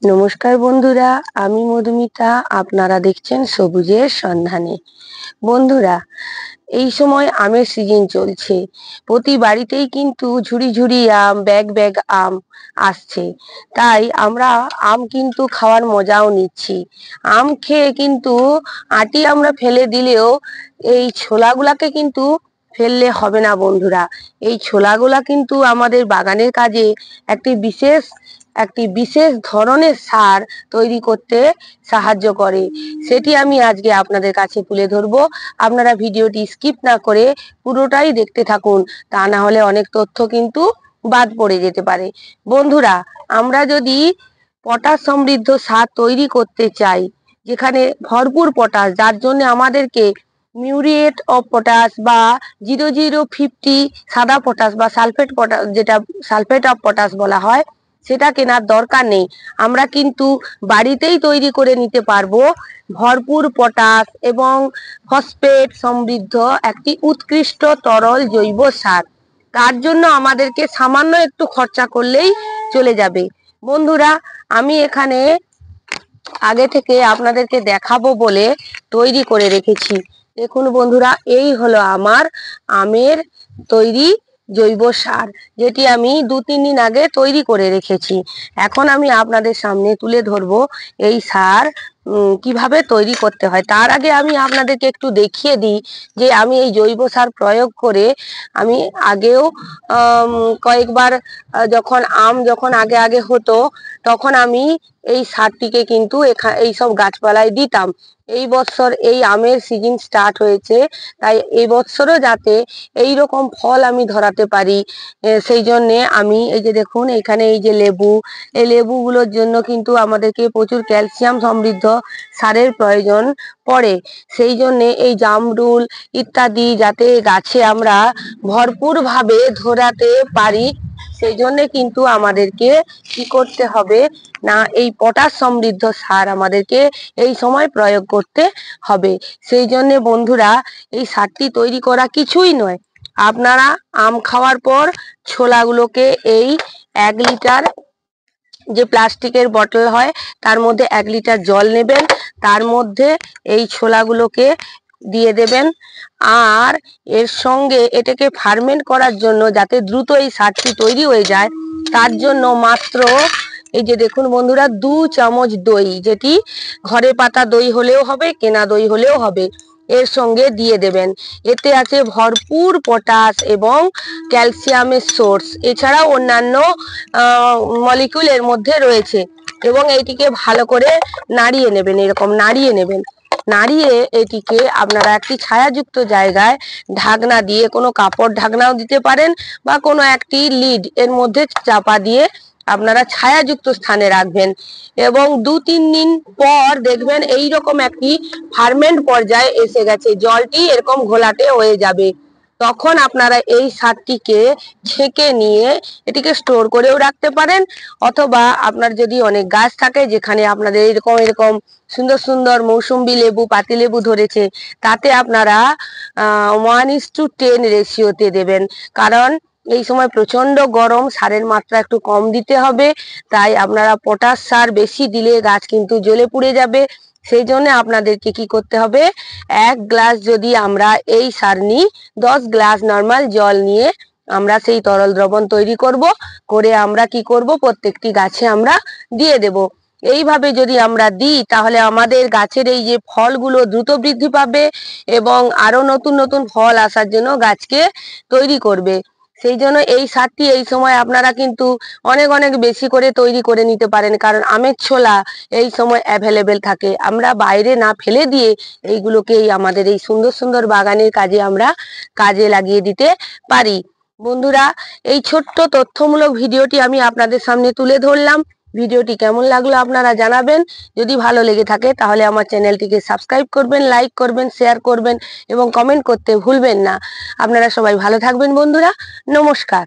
নমস্কার বন্ধুরা, আমি মধুমিতা। আপনারা দেখছেন সবুজের সন্ধানে। বন্ধুরা, এই সময় আমের সিজন চলছে। প্রতি বাড়িতেই কিন্তু ঝুড়ি ঝুড়ি আম, ব্যাগ ব্যাগ আম আসছে। তাই আমরা আম কিন্তু খাওয়ার মজাও নিচ্ছি। আম খেয়ে কিন্তু আটি আমরা ফেলে দিলেও এই ছোলাগুলাকে কিন্তু ফেললে হবে না বন্ধুরা। এই ছোলাগুলা কিন্তু আমাদের বাগানের কাজে একটি বিশেষ ধরনের সার তৈরি করতে সাহায্য করে। সেটি আমি আজকে আপনাদের কাছে তুলে ধরবো। আপনারা ভিডিওটি স্কিপ না করে পুরোটাই দেখতে থাকুন, তা না হলে অনেক তথ্য কিন্তু বাদ পড়ে যেতে পারে। বন্ধুরা, আমরা যদি পটাশ সমৃদ্ধ সার তৈরি করতে চাই, যেখানে ভরপুর পটাশ, যার জন্য আমাদেরকে মিউরিয়েট অফ পটাশ বা 0050 সাদা পটাশ বা সালফেট পটাশ, যেটা সালফেট অফ পটাশ বলা হয়, সেটা কেনার দরকার নেই। আমরা কিন্তু বাড়িতেই তৈরি করে নিতে পারবো ভরপুর পটাশ এবং ফসফেট সমৃদ্ধ একটি উৎকৃষ্ট তরল জৈব সার। তার জন্য আমাদেরকে সামান্য একটু খরচা করলেই চলে যাবে। বন্ধুরা, আমি এখানে আগে থেকে আপনাদেরকে দেখাবো বলে তৈরি করে রেখেছি। দেখুন বন্ধুরা, এই হলো আমার আমের তৈরি জৈব সার, যেটি আমি 2-3 দিন আগে তৈরি করে রেখেছি। এখন আমি আপনাদের সামনে তুলে ধরবো এই সার কিভাবে তৈরি করতে হয়। তার আগে আমি আপনাদেরকে একটু দেখিয়ে দিই যে আমি এই জৈব সার প্রয়োগ করে আমি আগেও কয়েকবার যখন আগে আগে হতো, তখন আমি এই সারটিকে কিন্তু এই সব গাছপালায় দিতাম। এই বছর এই আমের সিজন স্টার্ট হয়েছে, তাই এই বছরও যাতে এই রকম ফল আমি ধরাতে পারি, সেই জন্যে আমি এই যে দেখুন এখানে এই যে এই লেবুগুলোর জন্য কিন্তু আমাদেরকে প্রচুর ক্যালসিয়াম সমৃদ্ধ সারের প্রয়োজন পড়ে। সেই জন্যে এই জামরুল ইত্যাদি যাতে গাছে আমরা ভরপুরভাবে ধরাতে পারি, সেই জন্যে কিন্তু আমাদেরকে কি করতে হবে না, এই পটাশ সমৃদ্ধ সার আমাদেরকে এই সময় প্রয়োগ করতে হবে। সেই জন্যে বন্ধুরা, এই সারটি তৈরি করা কিছুই নয়। আপনারা আম খাওয়ার পর ছোলাগুলোকে এই 1 লিটার যে প্লাস্টিকের বটল হয়, তার মধ্যে 1 লিটার জল নেবেন, তার মধ্যে এই ছোলাগুলোকে দিয়ে দেবেন। আর এর সঙ্গে এটাকে ফার্মেন্ট করার জন্য, যাতে দ্রুত এই সারটি তৈরি হয়ে যায়, তার জন্য মাত্র এই যে দেখুন বন্ধুরা, 2 চামচ দই, যেটি ঘরে পাতা দই হলেও হবে, কেনা দই হলেও হবে, এর সঙ্গে দিয়ে দেবেন। এতে আছে ভরপুর পটাশ এবং ক্যালসিয়ামের সোর্স, এছাড়াও অন্যান্য মলিকিউল এর মধ্যে রয়েছে। এবং এইটিকে ভালো করে নাড়িয়ে নেবেন, এরকম নাড়িয়ে নেবেন। নাড়িয়ে এটিকে আপনারা একটি ছায়াযুক্ত জায়গায় ঢাকনা দিয়ে, কোনো কাপড় ঢাকনাও দিতে পারেন বা কোনো একটি লিড এর মধ্যে চাপা দিয়ে আপনারা ছায়াযুক্ত স্থানে রাখবেন। এবং 2-3 দিন পর দেখবেন এই রকম একটি ফার্মেন্ট পর্যায়ে এসে গেছে, জলটি এরকম ঘোলাটে হয়ে যাবে। তখন আপনারা এই সারটিকে ছেঁকে নিয়ে এটিকে স্টোর করেও রাখতে পারেন, অথবা আপনার যদি অনেক গাছ থাকে, যেখানে আপনাদের এরকম এরকম সুন্দর সুন্দর মৌসুম্বি লেবু, পাতি লেবু ধরেছে, তাতে আপনারা 1:10 রেশিওতে দেবেন। কারণ এই সময় প্রচন্ড গরম, সারের মাত্রা একটু কম দিতে হবে। তাই আপনারা পটাশ সার বেশি দিলে গাছ কিন্তু জ্বলে পুড়ে যাবে। সেই জন্য আপনাদেরকে কি করতে হবে, 1 গ্লাস যদি আমরা এই সার নিই, 10 গ্লাস নর্মাল জল নিয়ে আমরা সেই তরল দ্রবণ তৈরি করব, করে আমরা কি করব, প্রত্যেকটি গাছে আমরা দিয়ে দেব। এইভাবে যদি আমরা দিই, তাহলে আমাদের গাছের এই যে ফলগুলো দ্রুত বৃদ্ধি পাবে এবং আরো নতুন নতুন ফল আসার জন্য গাছকে তৈরি করবে। সেই জন্য এই সারটি এই সময় আপনারা কিন্তু অনেক অনেক বেশি করে তৈরি করে নিতে পারেন, কারণ আমের ছোলা এই সময় অ্যাভেলেবেল থাকে। আমরা বাইরে না ফেলে দিয়ে এইগুলোকেই আমাদের এই সুন্দর সুন্দর বাগানের কাজে আমরা কাজে লাগিয়ে দিতে পারি। বন্ধুরা, এই ছোট্ট তথ্যমূলক ভিডিওটি আমি আপনাদের সামনে তুলে ধরলাম। ভিডিওটি কেমন লাগলো আপনারা জানাবেন। যদি ভালো লেগে থাকে তাহলে আমার চ্যানেলটিকে সাবস্ক্রাইব করবেন, লাইক করবেন, শেয়ার করবেন এবং কমেন্ট করতে ভুলবেন না। আপনারা সবাই ভালো থাকবেন বন্ধুরা। নমস্কার।